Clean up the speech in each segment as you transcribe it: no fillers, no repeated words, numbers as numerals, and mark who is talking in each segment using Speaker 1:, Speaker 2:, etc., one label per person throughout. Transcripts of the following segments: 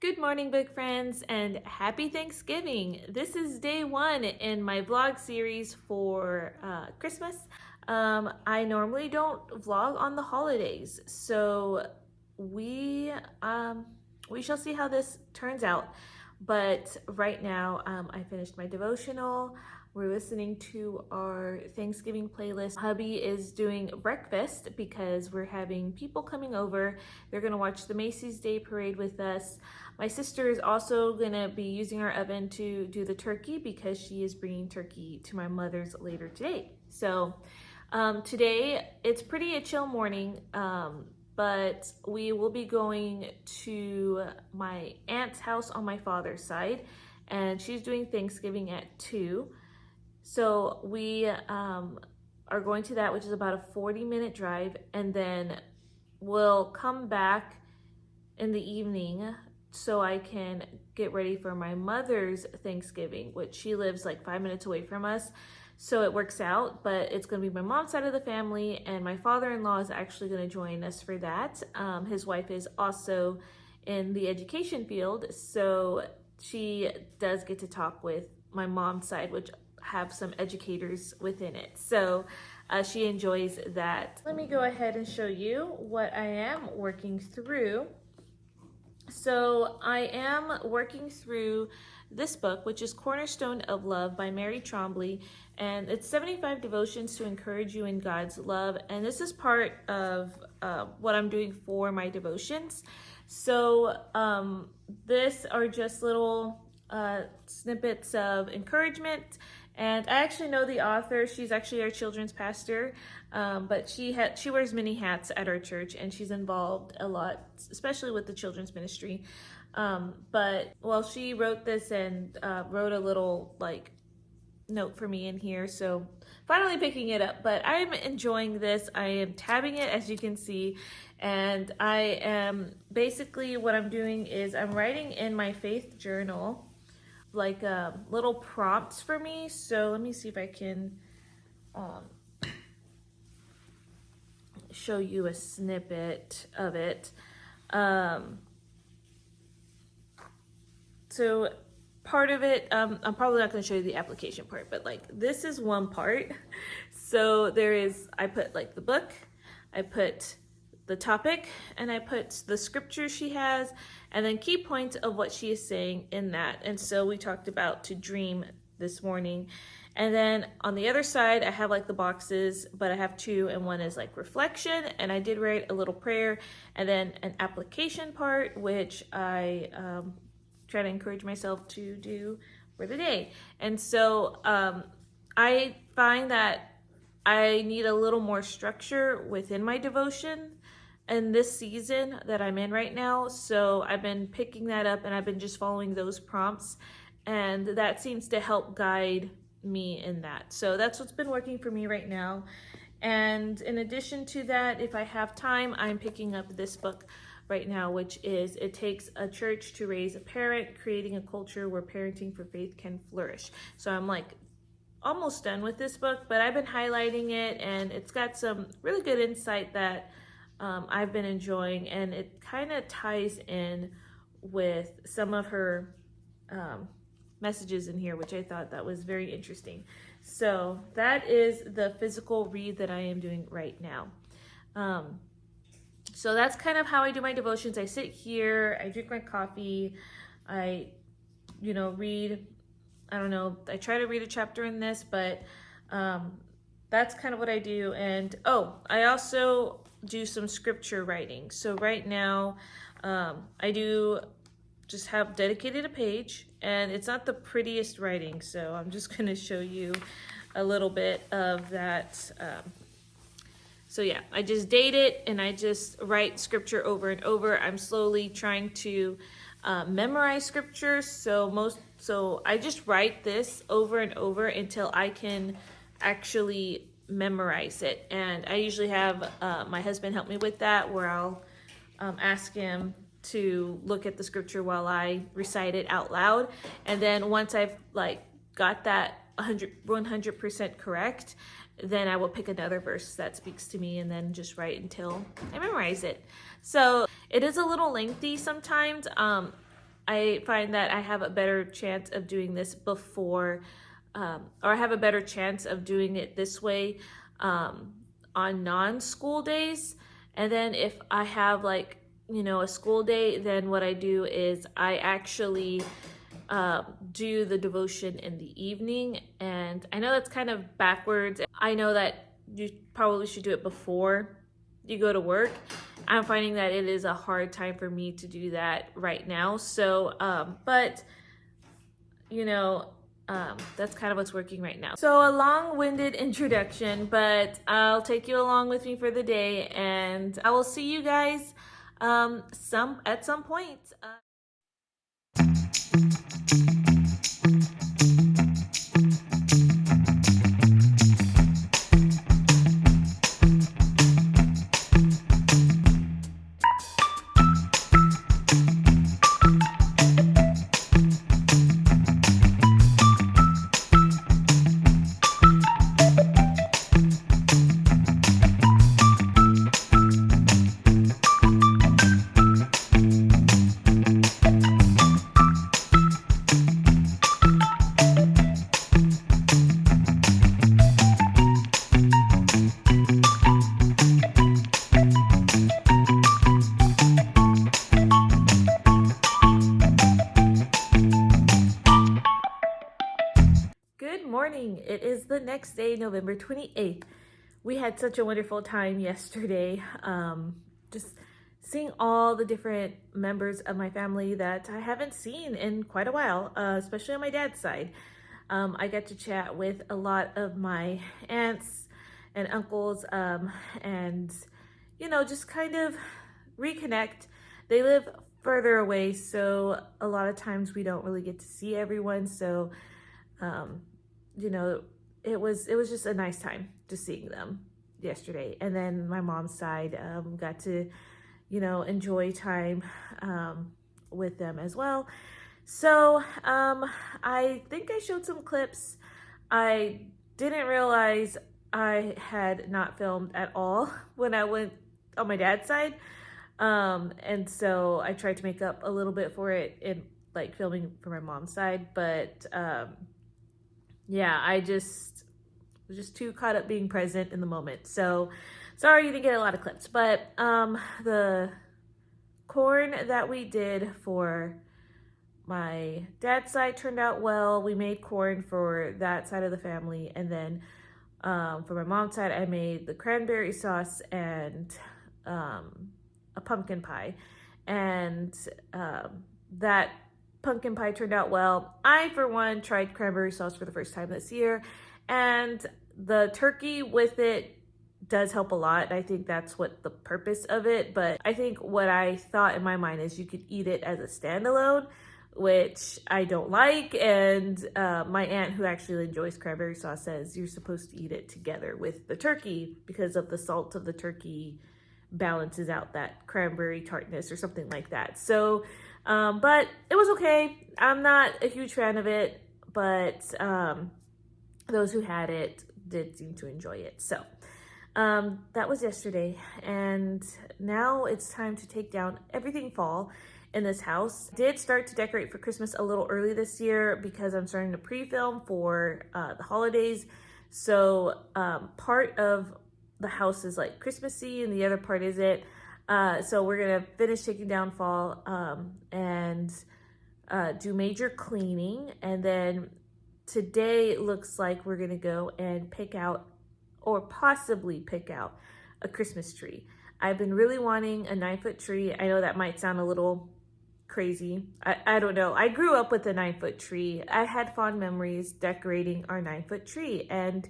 Speaker 1: Good morning, book friends, and happy Thanksgiving. This is day one in my vlog series for Christmas. I normally don't vlog on the holidays, so we um, we shall see how this turns out. But right now, I finished my devotional. We're listening to our Thanksgiving playlist. Hubby is doing breakfast because we're having people coming over. They're gonna watch the Macy's Day Parade with us. My sister is also gonna be using our oven to do the turkey because she is bringing turkey to my mother's later today. So today it's pretty a chill morning, but we will be going to my aunt's house on my father's side, and she's doing Thanksgiving at 2. So we are going to that, which is about a 40-minute drive, and then we'll come back in the evening so I can get ready for my mother's Thanksgiving, which she lives like 5 minutes away from us. So it works out, but it's going to be my mom's side of the family, and my father-in-law is actually going to join us for that. His wife is also in the education field, so she does get to talk with my mom's side, which have some educators within it. So she enjoys that. Let me go ahead and show you what I am working through. So I am working through this book, which is Cornerstone of Love by Mary Trombley, and it's 75 devotions to encourage you in God's love. And this is part of what I'm doing for my devotions. So this are just little snippets of encouragement. And I actually know the author. She's actually our children's pastor, but she wears many hats at our church, and she's involved a lot, especially with the children's ministry. But she wrote this and wrote a little note for me in here, so finally picking it up. But I'm enjoying this. I am tabbing it, as you can see, and I am basically what I'm doing is I'm writing in my faith journal little prompts for me. So let me see if I can show you a snippet of it. So part of it, I'm probably not going to show you the application part, but this is one part. So I put the book, I put the topic, and I put the scripture she has, and then key points of what she is saying in that. And so we talked about to dream this morning. And then on the other side, I have the boxes, but I have two, and one is reflection, and I did write a little prayer, and then an application part, which I try to encourage myself to do for the day. And so I find that I need a little more structure within my devotion in this season that I'm in right now. So I've been picking that up, and I've been just following those prompts, and that seems to help guide me in that. So that's what's been working for me right now. And in addition to that, if I have time, I'm picking up this book right now, which is It Takes a Church to Raise a Parent, Creating a Culture Where Parenting for Faith Can Flourish. So I'm almost done with this book, but I've been highlighting it, and it's got some really good insight that I've been enjoying, and it kind of ties in with some of her messages in here, which I thought that was very interesting. So that is the physical read that I am doing right now. So that's kind of how I do my devotions. I sit here, I drink my coffee, I read, I don't know, I try to read a chapter in this, but that's kind of what I do. And I also do some scripture writing. So right now I do just have dedicated a page, and it's not the prettiest writing, so I'm just going to show you a little bit of that. So yeah, I just date it, and I just write scripture over and over. I'm slowly trying to memorize scripture, so I just write this over and over until I can actually memorize it. And I usually have my husband help me with that, where I'll ask him to look at the scripture while I recite it out loud. And then once I've got that 100% correct, then I will pick another verse that speaks to me and then just write until I memorize it. So it is a little lengthy sometimes. I find that I have a better chance of doing this before, or I have a better chance of doing it this way um, on non-school days. And then if I have like, a school day, then what I do is I actually do the devotion in the evening. And I know that's kind of backwards. I know that you probably should do it before you go to work. I'm finding that it is a hard time for me to do that right now. So, but that's kind of what's working right now. So a long-winded introduction, but I'll take you along with me for the day, and I will see you guys at some point. Good morning. It is the next day, November 28th. We had such a wonderful time yesterday. Just seeing all the different members of my family that I haven't seen in quite a while, especially on my dad's side. I got to chat with a lot of my aunts and uncles, and, just kind of reconnect. They live further away, so a lot of times we don't really get to see everyone. So, it was just a nice time just seeing them yesterday. And then my mom's side got to, enjoy time with them as well. So I think I showed some clips. I didn't realize I had not filmed at all when I went on my dad's side. And so I tried to make up a little bit for it in like filming for my mom's side, but yeah, I was just too caught up being present in the moment. So sorry you didn't get a lot of clips, but the corn that we did for my dad's side turned out well. We made corn for that side of the family, and then for my mom's side, I made the cranberry sauce and a pumpkin pie, and that pumpkin pie turned out well. I, for one, tried cranberry sauce for the first time this year, and the turkey with it does help a lot. I think that's what the purpose of it, but I think what I thought in my mind is you could eat it as a standalone, which I don't like, and my aunt, who actually enjoys cranberry sauce, says you're supposed to eat it together with the turkey because of the salt of the turkey balances out that cranberry tartness or something like that. So but it was okay. I'm not a huge fan of it, but those who had it did seem to enjoy it. So that was yesterday, and now it's time to take down everything fall in this house. Did start to decorate for Christmas a little early this year because I'm starting to pre-film for the holidays. So part of the house is like Christmassy and the other part isn't. So we're gonna finish taking down fall and do major cleaning, and then today it looks like we're gonna go and pick out, or possibly pick out, a Christmas tree. I've been really wanting a 9-foot tree. I know that might sound a little crazy. I don't know. I grew up with a 9-foot tree. I had fond memories decorating our 9-foot tree, and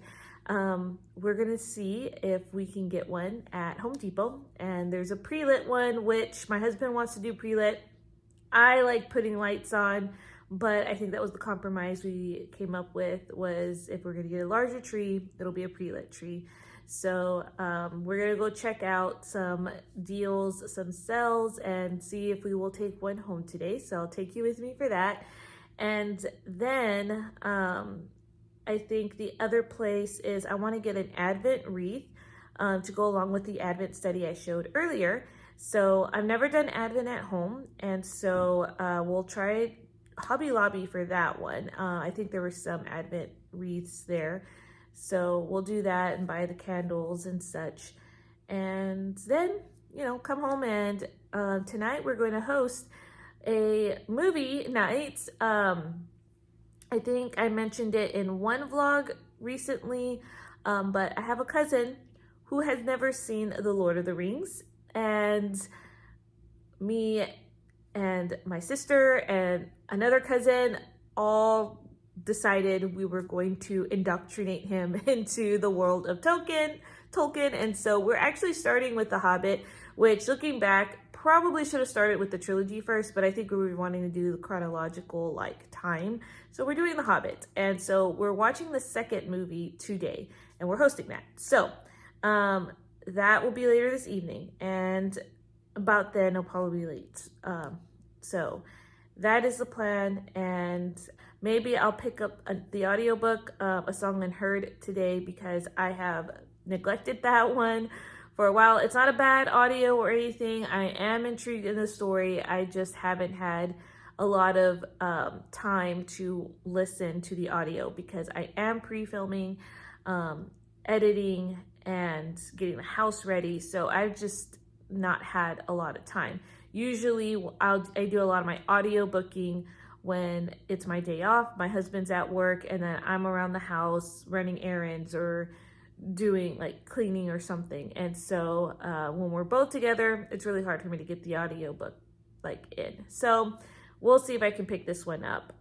Speaker 1: we're gonna see if we can get one at Home Depot. And there's a pre-lit one, which my husband wants to do pre-lit. I like putting lights on, but I think that was the compromise we came up with, was if we're gonna get a larger tree, it'll be a pre-lit tree. So we're gonna go check out some deals, some sales, and see if we will take one home today. So I'll take you with me for that. And then I think the other place is I want to get an Advent wreath to go along with the Advent study I showed earlier. So I've never done Advent at home, and so we'll try Hobby Lobby for that one. I think there were some Advent wreaths there. So we'll do that and buy the candles and such. And then, come home and tonight we're going to host a movie night. I think I mentioned it in one vlog recently, but I have a cousin who has never seen The Lord of the Rings, and me and my sister and another cousin all decided we were going to indoctrinate him into the world of Tolkien. And so we're actually starting with The Hobbit, which, looking back, probably should have started with the trilogy first, but I think we were wanting to do the chronological time. So we're doing The Hobbit. And so we're watching the second movie today, and we're hosting that. So that will be later this evening, and about then it'll probably be late. So that is the plan, and maybe I'll pick up the audiobook, A Song Unheard, today, because I have neglected that one for a while. It's not a bad audio or anything. I am intrigued in the story. I just haven't had a lot of time to listen to the audio because I am pre-filming, editing, and getting the house ready. So I've just not had a lot of time. Usually I do a lot of my audio booking when it's my day off, my husband's at work, and then I'm around the house running errands or doing cleaning or something. And so when we're both together, it's really hard for me to get the audio book in. So we'll see if I can pick this one up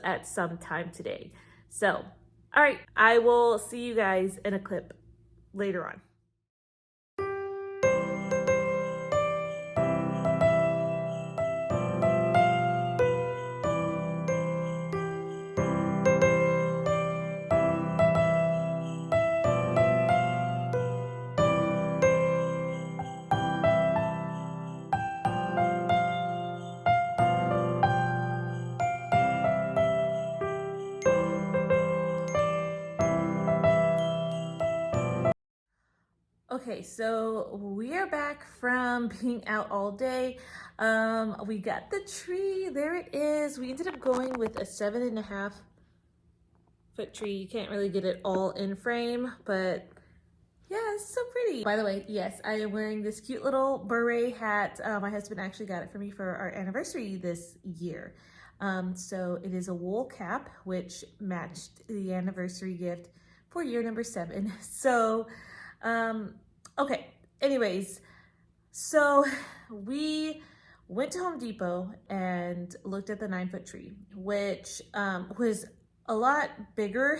Speaker 1: at some time today. So, all right, I will see you guys in a clip later on. Okay, so we are back from being out all day. We got the tree, there it is. We ended up going with a 7.5-foot tree. You can't really get it all in frame, but yeah, it's so pretty. By the way, yes, I am wearing this cute little beret hat. My husband actually got it for me for our anniversary this year. So it is a wool cap, which matched the anniversary gift for year number 7. So okay, anyways, so we went to Home Depot and looked at the 9-foot tree, which was a lot bigger.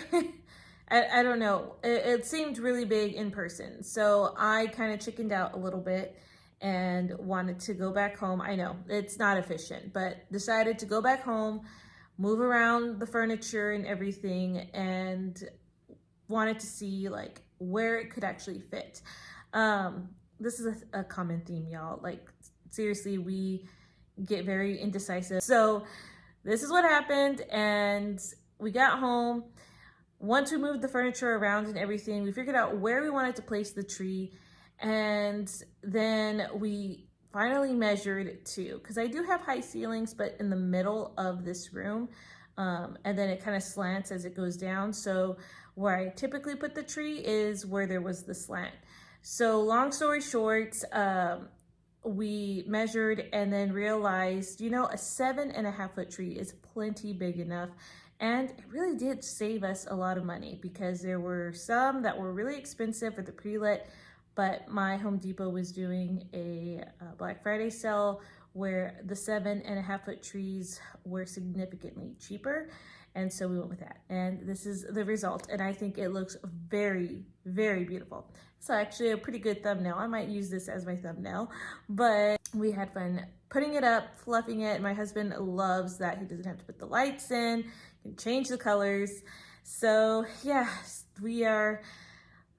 Speaker 1: I don't know, it seemed really big in person. So I kind of chickened out a little bit and wanted to go back home. I know it's not efficient, but decided to go back home, move around the furniture and everything, and wanted to see where it could actually fit. This is a common theme, y'all. Seriously, we get very indecisive. So this is what happened, and we got home. Once we moved the furniture around and everything, we figured out where we wanted to place the tree, and then we finally measured too, because I do have high ceilings, but in the middle of this room, and then it kind of slants as it goes down. So where I typically put the tree is where there was the slant. So long story short, we measured and then realized, a 7.5-foot tree is plenty big enough. And it really did save us a lot of money because there were some that were really expensive for the pre-lit, but my Home Depot was doing a Black Friday sale where the 7.5-foot trees were significantly cheaper. And so we went with that. And this is the result. And I think it looks very, very beautiful. So actually a pretty good thumbnail. I might use this as my thumbnail, but we had fun putting it up, fluffing it. My husband loves that he doesn't have to put the lights in, can change the colors. So yeah, we are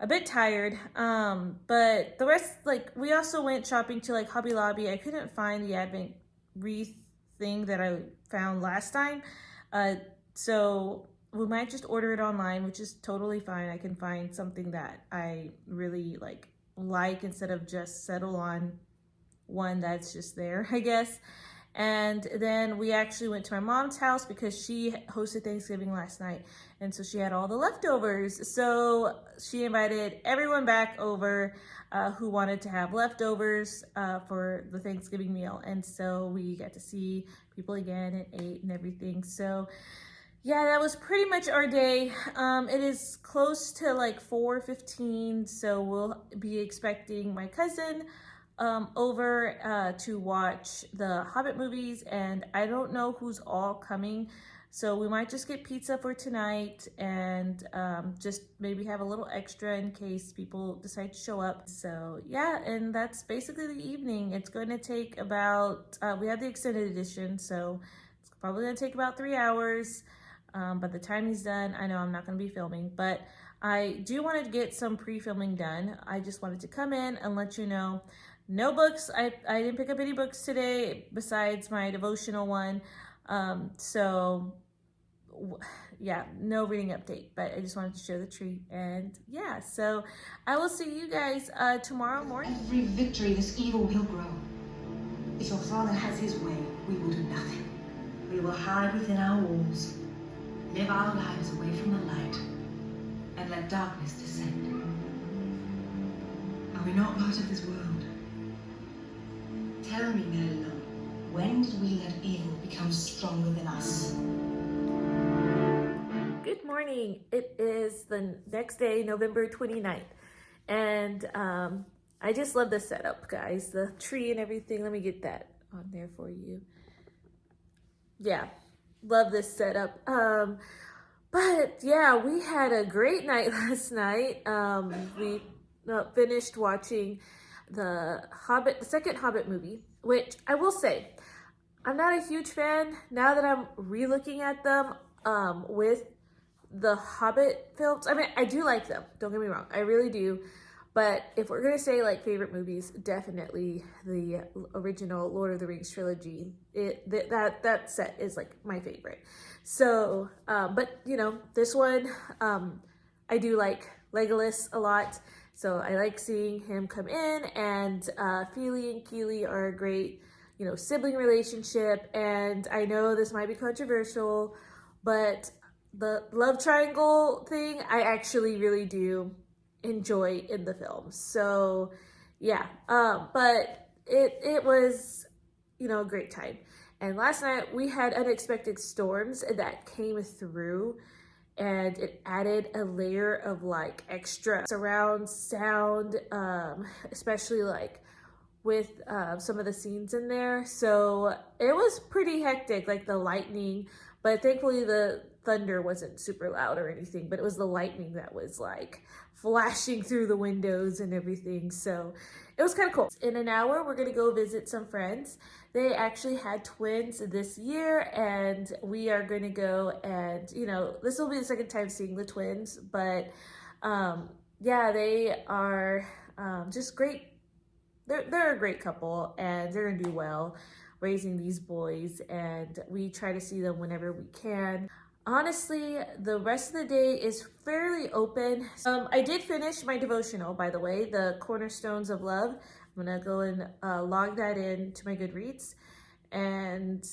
Speaker 1: a bit tired. But the rest, we also went shopping to Hobby Lobby. I couldn't find the Advent wreath thing that I found last time. So we might just order it online, which is totally fine. I can find something that I really like instead of just settle on one that's just there, I guess. And then we actually went to my mom's house because she hosted Thanksgiving last night. And so she had all the leftovers. So she invited everyone back over who wanted to have leftovers for the Thanksgiving meal. And so we got to see people again and ate and everything. So yeah, that was pretty much our day. It is close to like 4:15, so we'll be expecting my cousin over to watch the Hobbit movies, and I don't know who's all coming, so we might just get pizza for tonight and just maybe have a little extra in case people decide to show up. So yeah, and that's basically the evening. It's going to take about, we have the extended edition, so it's probably going to take about 3 hours. By the time he's done, I know I'm not going to be filming, but I do want to get some pre-filming done. I just wanted to come in and let you know. No books. I didn't pick up any books today besides my devotional one. So yeah, no reading update, but I just wanted to show the tree. And yeah, so I will see you guys tomorrow morning.
Speaker 2: Every victory, this evil will grow. If your father has his way, we will do nothing. We will hide within our walls, live our lives away from the light, and let darkness descend. Are we not part of this world? Tell me, Mello, when did we let evil become stronger than us?
Speaker 1: Good morning. It is the next day, November 29th. And I just love the setup, guys. The tree and everything. Let me get that on there for you. Yeah, love this setup. But yeah, we had a great night last night. We finished watching the second Hobbit movie, which I will say, I'm not a huge fan now that I'm re-looking at them with the Hobbit films. I mean, I do like them, don't get me wrong, I really do. But if we're gonna say like favorite movies, definitely the original Lord of the Rings trilogy. That set is like my favorite. So, but you know, this one, I do like Legolas a lot. So I like seeing him come in, and Fili and Kili are a great, you know, sibling relationship. And I know this might be controversial, but the love triangle thing, I actually really do enjoy in the film. So yeah, but it was, you know, a great time. And last night we had unexpected storms that came through, and it added a layer of like extra surround sound, especially like with some of the scenes in there. So it was pretty hectic, like the lightning, but thankfully the thunder wasn't super loud or anything, but it was the lightning that was like flashing through the windows and everything. So it was kind of cool. In an hour, we're gonna go visit some friends. They actually had twins this year, and we are gonna go, and you know, this will be the second time seeing the twins, but yeah, they are just great. They're a great couple, and they're gonna do well raising these boys, and we try to see them whenever we can. Honestly, the rest of the day is fairly open. I did finish my devotional, by the way, the Cornerstones of Love. I'm gonna go and log that in to my Goodreads, and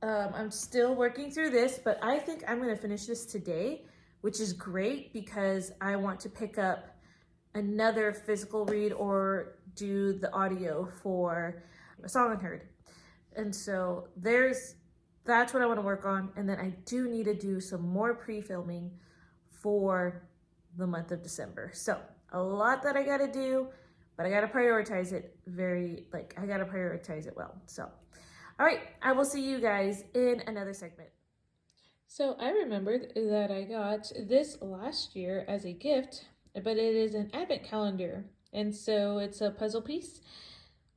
Speaker 1: I'm still working through this, but I think I'm gonna finish this today, which is great because I want to pick up another physical read or do the audio for A Song Unheard. And so that's what I want to work on. And then I do need to do some more pre-filming for the month of December. So a lot that I got to do, but I got to prioritize it I got to prioritize it well. So, all right, I will see you guys in another segment. So I remembered that I got this last year as a gift, but it is an advent calendar. And so it's a puzzle piece,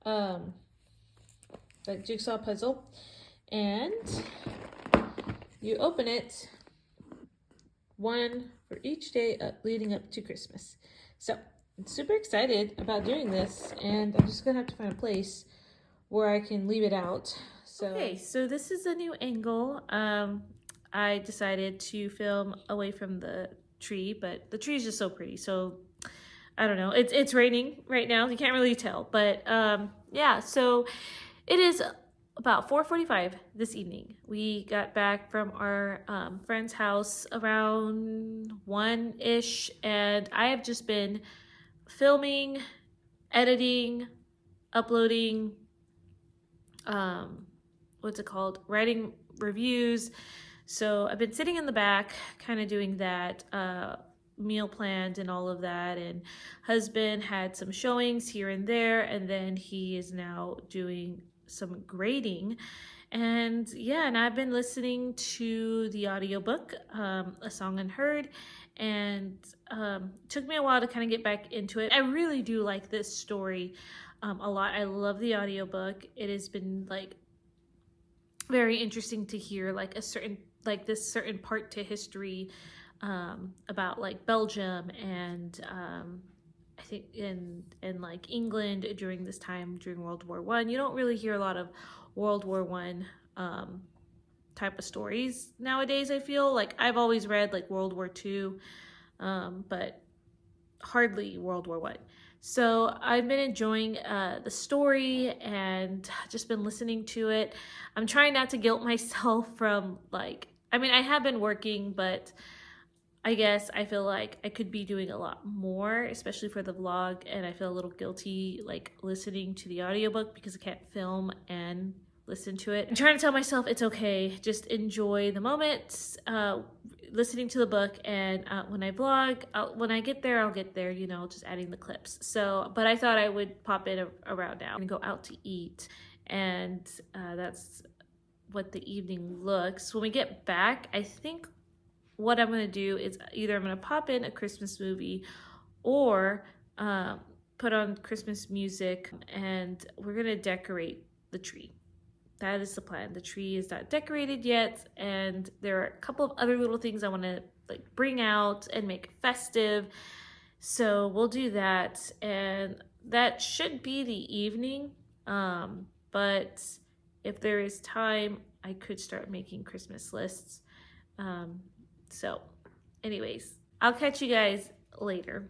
Speaker 1: like jigsaw puzzle. And you open it, one for each day leading up to Christmas. So I'm super excited about doing this, and I'm just gonna have to find a place where I can leave it out. So okay, so this is a new angle. I decided to film away from the tree, but the tree is just so pretty. So I don't know. It's raining right now. You can't really tell, but yeah. So it is about 4:45 this evening. We got back from our friend's house around 1-ish, and I have just been filming, editing, uploading, what's it called? Writing reviews. So I've been sitting in the back, kind of doing that, meal planned and all of that. And husband had some showings here and there, and then he is now doing some grading. And yeah, and I've been listening to the audiobook, A Song Unheard, and took me a while to kind of get back into it. I really do like this story a lot. I love the audiobook. It has been like very interesting to hear like this certain part to history about like Belgium and I think in like England during this time during World War One. You don't really hear a lot of World War One type of stories nowadays. I feel like I've always read like World War Two, but hardly World War One. So I've been enjoying the story and just been listening to it. I'm trying not to guilt myself from like, I mean, I have been working, but I guess I feel like I could be doing a lot more, especially for the vlog, and I feel a little guilty like listening to the audiobook because I can't film and listen to it. I'm trying to tell myself it's okay, just enjoy the moment, listening to the book, and when I vlog, when I get there, I'll get there, you know, just adding the clips. So, but I thought I would pop in around now and go out to eat, and that's what the evening looks. When we get back, I think what I'm gonna do is either I'm gonna pop in a Christmas movie or put on Christmas music, and we're gonna decorate the tree. That is the plan. The tree is not decorated yet, and there are a couple of other little things I want to like bring out and make festive. So we'll do that, and that should be the evening. But if there is time, I could start making Christmas lists. So, anyways, I'll catch you guys later.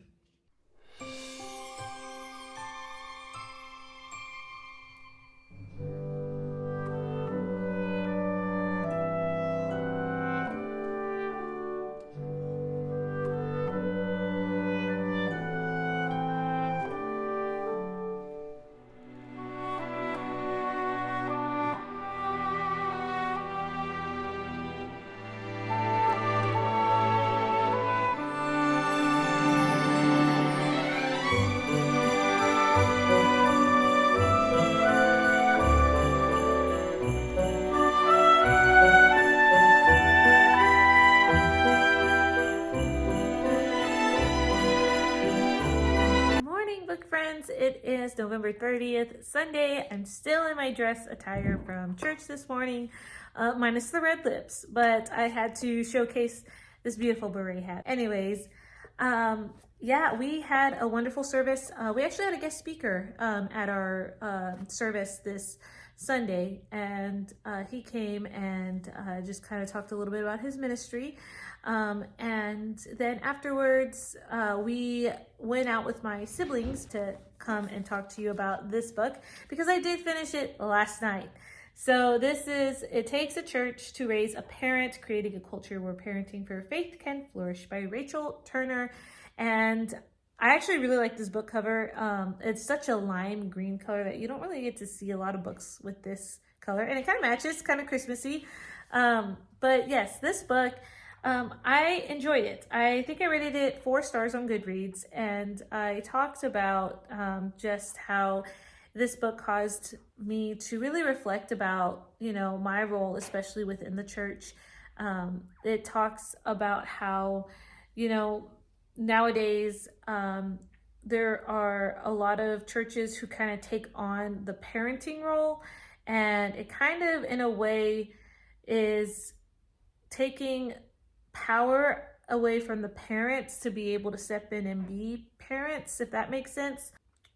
Speaker 1: Book friends, it is November 30th, Sunday. I'm still in my dress attire from church this morning, minus the red lips, but I had to showcase this beautiful beret hat. Anyways, yeah, we had a wonderful service. We actually had a guest speaker at our service this Sunday, and he came and just kind of talked a little bit about his ministry. And then afterwards, we went out with my siblings to come and talk to you about this book because I did finish it last night. So this is It Takes a Church to Raise a Parent, Creating a Culture Where Parenting for Faith Can Flourish by Rachel Turner. And I actually really like this book cover. It's such a lime green color that you don't really get to see a lot of books with this color. And it kind of matches, kind of Christmassy. But yes, this book, I enjoyed it. I think I rated it 4 stars on Goodreads. And I talked about just how this book caused me to really reflect about, you know, my role, especially within the church. It talks about how, you know, nowadays there are a lot of churches who kind of take on the parenting role, and it kind of in a way is taking power away from the parents to be able to step in and be parents, if that makes sense.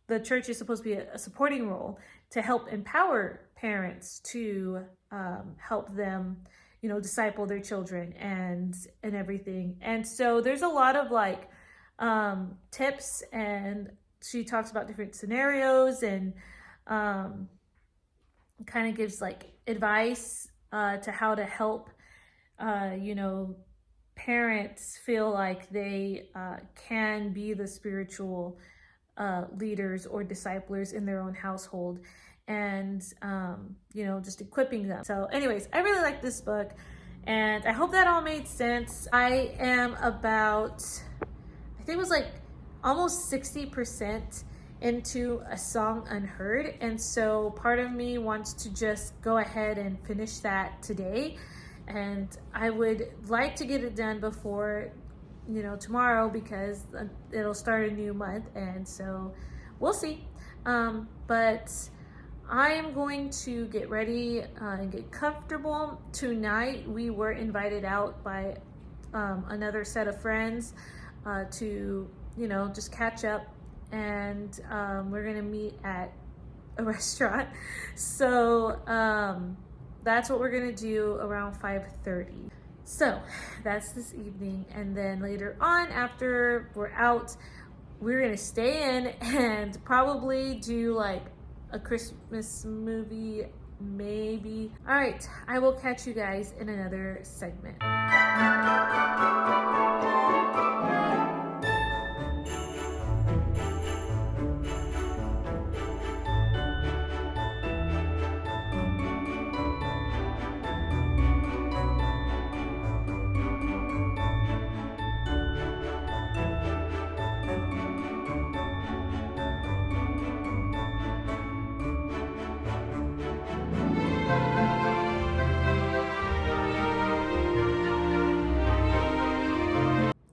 Speaker 1: The church is supposed to be a supporting role to help empower parents to help them, you know, disciple their children and everything. And so there's a lot of like tips, and she talks about different scenarios and um, kind of gives like advice to how to help, you know, parents feel like they can be the spiritual leaders or disciplers in their own household, and you know, just equipping them. So anyways, I really like this book, and I hope that all made sense. I am about, I think it was like almost 60% into A Song Unheard. And so part of me wants to just go ahead and finish that today. And I would like to get it done before, you know, tomorrow, because it'll start a new month. And so we'll see. But I am going to get ready and get comfortable. Tonight, we were invited out by another set of friends to, you know, just catch up, and we're gonna meet at a restaurant. So that's what we're gonna do around 5:30. So that's this evening, and then later on, after we're out, we're gonna stay in and probably do like a Christmas movie, maybe. All right, I will catch you guys in another segment.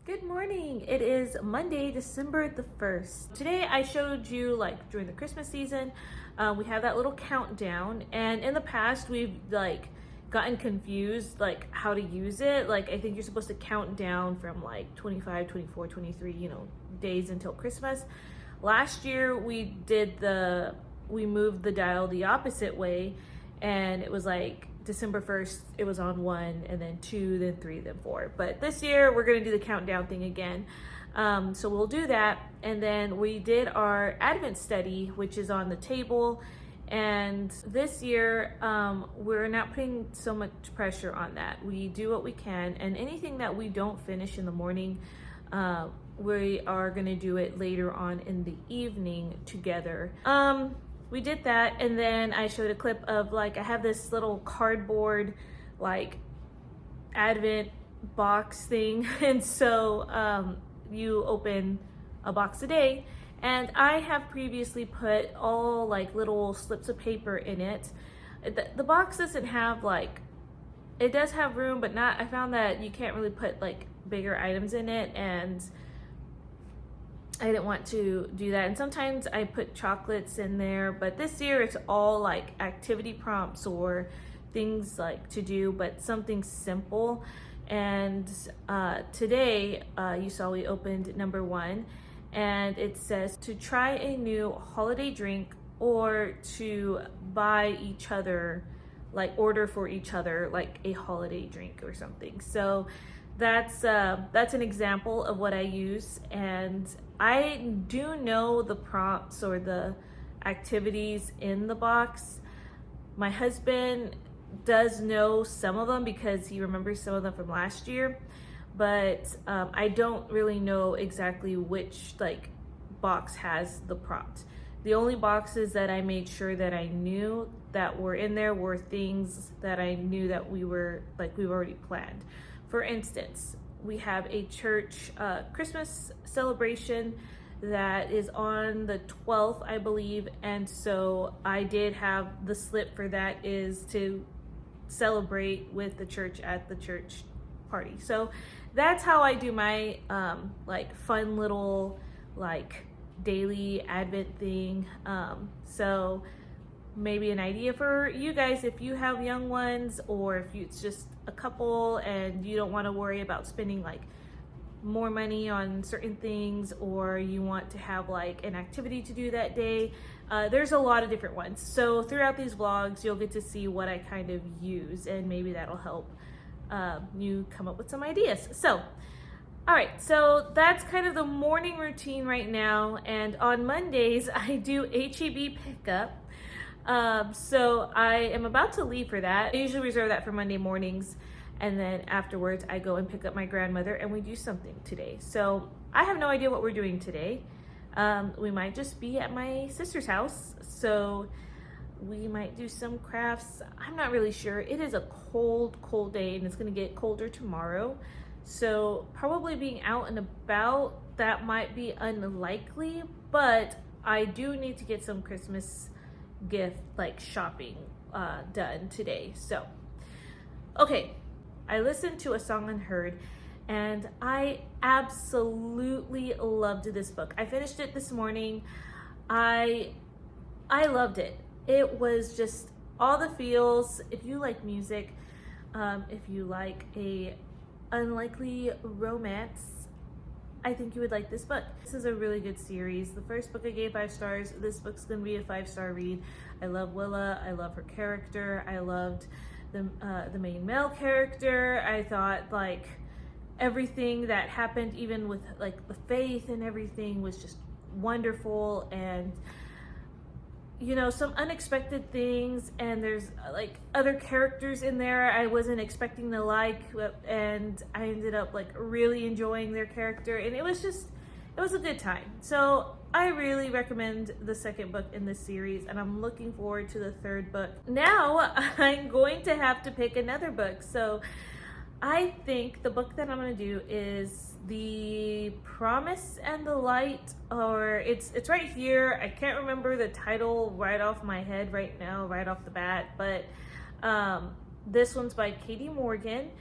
Speaker 1: Good morning. It is Monday, December the 1st. Today I showed you, like, during the Christmas season, we have that little countdown, and in the past we've like gotten confused like how to use it. Like, I think you're supposed to count down from like 25, 24, 23, you know, days until Christmas. Last year we moved the dial the opposite way, and it was like December 1st, it was on 1, and then 2, then 3, then 4. But this year, we're going to do the countdown thing again. So we'll do that. And then we did our Advent study, which is on the table. And this year, we're not putting so much pressure on that. We do what we can. And anything that we don't finish in the morning, we are going to do it later on in the evening together. We did that, and then I showed a clip of, like, I have this little cardboard like Advent box thing, and so you open a box a day, and I have previously put all like little slips of paper in it. The box doesn't have, like, it does have room, but not, I found that you can't really put like bigger items in it, and I didn't want to do that. And sometimes I put chocolates in there, but this year it's all like activity prompts or things like to do, but something simple. And today you saw we opened number 1, and it says to try a new holiday drink or to buy each other, like order for each other like a holiday drink or something. So that's an example of what I use, and I do know the prompts or the activities in the box. My husband does know some of them because he remembers some of them from last year, but I don't really know exactly which like box has the prompt. The only boxes that I made sure that I knew that were in there were things that I knew that we've already planned. For instance, we have a church Christmas celebration that is on the 12th, I believe, and so I did have the slip for that is to celebrate with the church at the church party. So that's how I do my like fun little like daily Advent thing. So maybe an idea for you guys if you have young ones, or if it's just a couple and you don't want to worry about spending like more money on certain things, or you want to have like an activity to do that day. There's a lot of different ones. So throughout these vlogs, you'll get to see what I kind of use, and maybe that'll help you come up with some ideas. So All right, so that's kind of the morning routine right now. And on Mondays, I do HEB pickup. So I am about to leave for that. I usually reserve that for Monday mornings. And then afterwards, I go and pick up my grandmother and we do something today. So I have no idea what we're doing today. We might just be at my sister's house. So we might do some crafts. I'm not really sure. It is a cold day and it's gonna get colder tomorrow. So probably being out and about, that might be unlikely, but I do need to get some Christmas gift like shopping done today. So, okay, I listened to A Song Unheard and I absolutely loved this book. I finished it this morning. I loved it. It was just all the feels. If you like music, if you like a unlikely romance, I think you would like this book. This is a really good series. The first book I gave 5 stars. This book's gonna be a 5-star read. I love Willa. I love her character. I loved the main male character. I thought like everything that happened, even with like the faith and everything, was just wonderful. And you know, some unexpected things, and there's like other characters in there I wasn't expecting to like, and I ended up like really enjoying their character, and it was a good time. So I really recommend the second book in this series, and I'm looking forward to the third book. Now I'm going to have to pick another book. So I think the book that I'm going to do is The Promise and the Light, or it's right here. I can't remember the title right off my head right now, right off the bat, but this one's by Katie Morgan,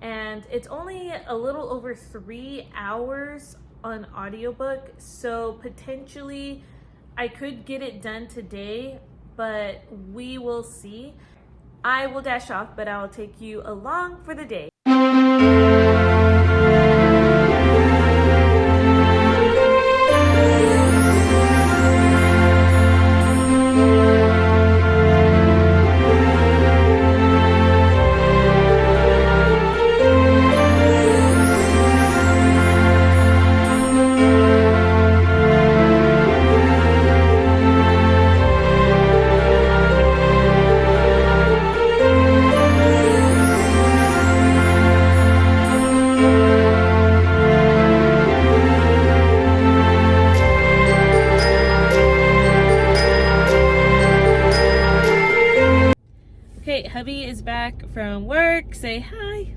Speaker 1: and it's only a little over 3 hours on audiobook, so potentially I could get it done today, but we will see. I will dash off, but I will take you along for the day. Okay, hubby is back from work. Say hi.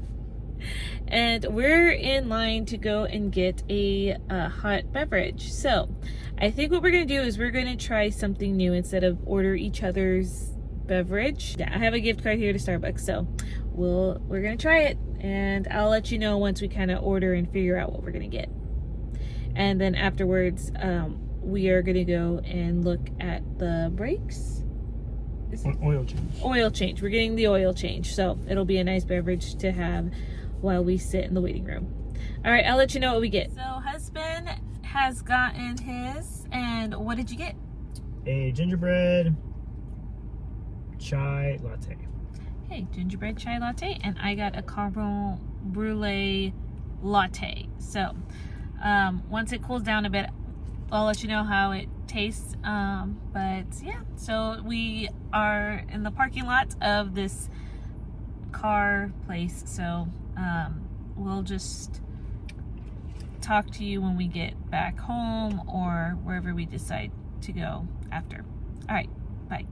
Speaker 1: And we're in line to go and get a hot beverage. So I think what we're gonna do is we're gonna try something new instead of order each other's beverage. Yeah, I have a gift card here to Starbucks, so we're gonna try it, and I'll let you know once we kind of order and figure out what we're gonna get. And then afterwards, we are gonna go and look at the brakes.
Speaker 3: Oil change.
Speaker 1: Oil change. We're getting the oil change, so it'll be a nice beverage to have while we sit in the waiting room. All right, I'll let you know what we get. So husband has gotten his, and what did you get?
Speaker 3: A gingerbread chai latte.
Speaker 1: Okay, gingerbread chai latte, and I got a caramel brulee latte. So once it cools down a bit, I'll let you know how it tastes. But yeah, so we are in the parking lot of this car place, so we'll just talk to you when we get back home or wherever we decide to go after. All right, bye.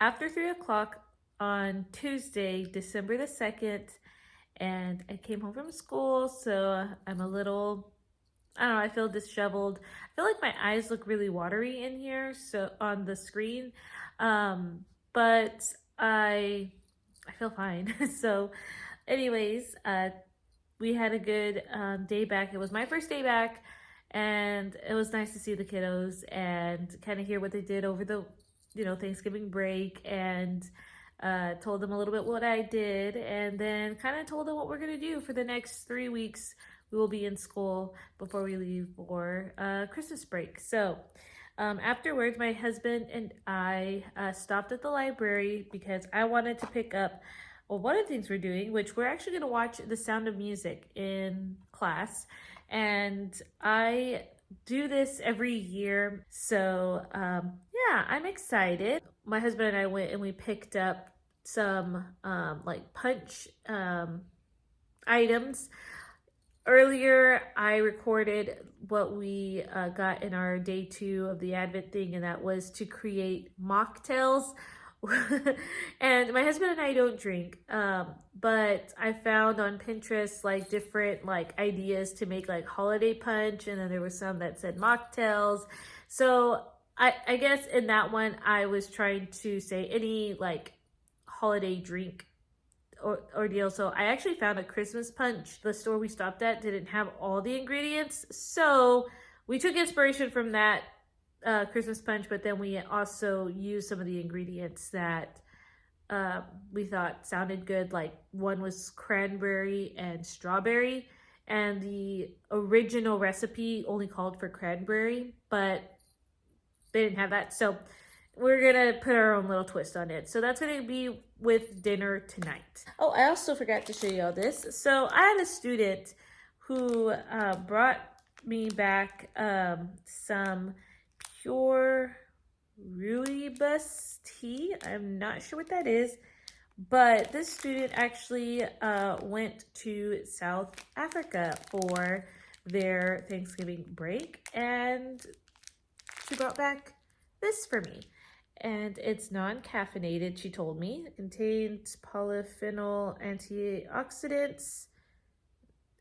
Speaker 1: after 3 o'clock on Tuesday, December the 2nd, and I came home from school, so I'm a little, I don't know, I feel disheveled. I feel like my eyes look really watery in here, so on the screen, but I feel fine. So, anyways, we had a good day back. It was my first day back, and it was nice to see the kiddos and kind of hear what they did over the, Thanksgiving break, and told them a little bit what I did, and then kind of told them what we're gonna do for the next 3 weeks. We will be in school before we leave for Christmas break. So. Afterwards, my husband and I stopped at the library because I wanted to pick up, well, one of the things we're doing, which we're actually going to watch The Sound of Music in class. And I do this every year. So, yeah, I'm excited. My husband and I went and we picked up some like punch items. Earlier, I recorded what we got in our day 2 of the Advent thing, and that was to create mocktails. And my husband and I don't drink, but I found on Pinterest like different like ideas to make like holiday punch, and then there was some that said mocktails. So I guess in that one I was trying to say any like holiday drink ordeal. So I actually found a Christmas punch. The store we stopped at didn't have all the ingredients, so we took inspiration from that Christmas punch, but then we also used some of the ingredients that we thought sounded good. Like one was cranberry and strawberry, and the original recipe only called for cranberry, but they didn't have that, so we're gonna put our own little twist on it. So that's gonna be with dinner tonight. Oh, I also forgot to show you all this. So I had a student who brought me back some pure rooibos tea. I'm not sure what that is, but this student actually went to South Africa for their Thanksgiving break, and she brought back this for me. And it's non-caffeinated, she told me. It contains polyphenol antioxidants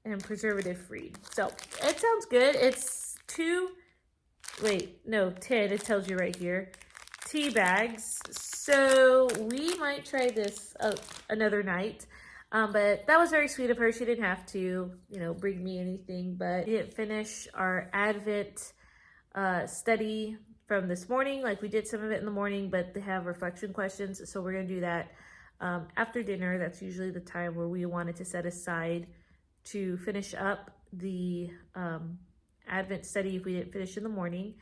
Speaker 1: and preservative-free. So it sounds good. It's 10, it tells you right here, tea bags. So we might try this another night. But that was very sweet of her. She didn't have to, bring me anything. But we didn't finish our Advent study from this morning. Like we did some of it in the morning, but they have reflection questions, so we're gonna do that after dinner. That's usually the time where we wanted to set aside to finish up the Advent study if we didn't finish in the morning.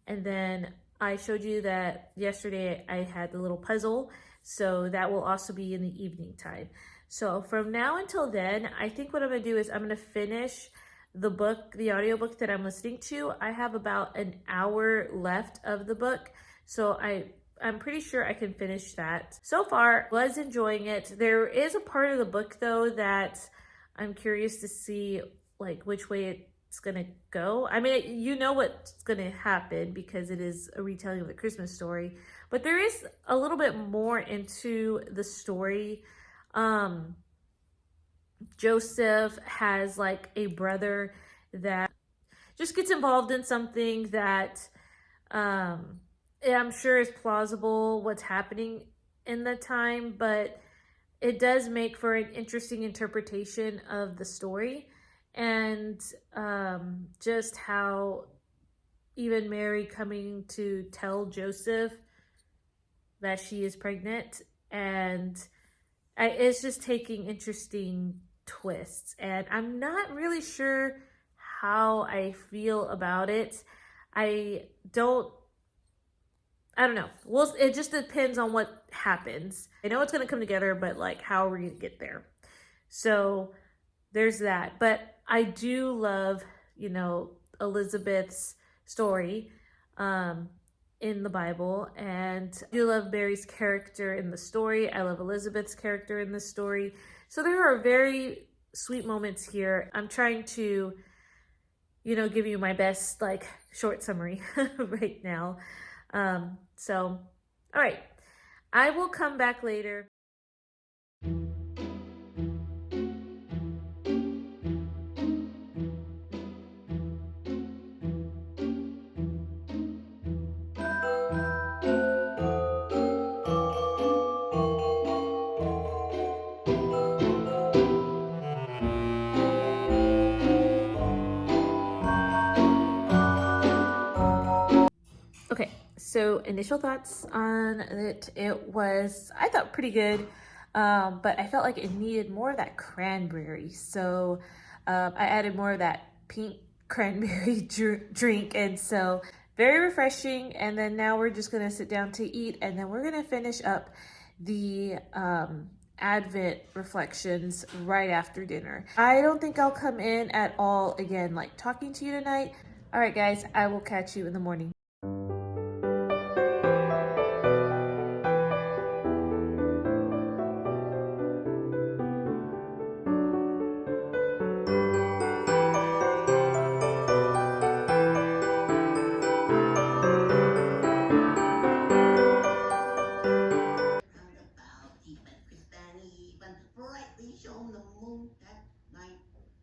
Speaker 1: And then I showed you that yesterday I had the little puzzle, so that will also be in the evening time. So from now until then, I think what I'm gonna do is I'm gonna finish the book, the audiobook that I'm listening to. I have about an hour left of the book, so I'm pretty sure I can finish that. So far, was enjoying it. There is a part of the book though that I'm curious to see like which way it's gonna go. I mean, you know what's gonna happen because it is a retelling of the Christmas story, but there is a little bit more into the story. Joseph has like a brother that just gets involved in something that I'm sure is plausible what's happening in the time, but it does make for an interesting interpretation of the story, and just how even Mary coming to tell Joseph that she is pregnant, and it's just taking interesting twists, and I'm not really sure how I feel about it. I don't know. Well, it just depends on what happens. I know it's going to come together, but like, how are we going to get there? So there's that. But I do love, Elizabeth's story in the Bible, and I do love Mary's character in the story. I love Elizabeth's character in the story. So there are very sweet moments here. I'm trying to, give you my best short summary right now. All right. I will come back later. Okay, so initial thoughts on it. It was, I thought, pretty good, but I felt like it needed more of that cranberry. So I added more of that pink cranberry drink, and so very refreshing. And then now we're just gonna sit down to eat, and then we're gonna finish up the Advent reflections right after dinner. I don't think I'll come in at all again, like talking to you tonight. All right, guys, I will catch you in the morning.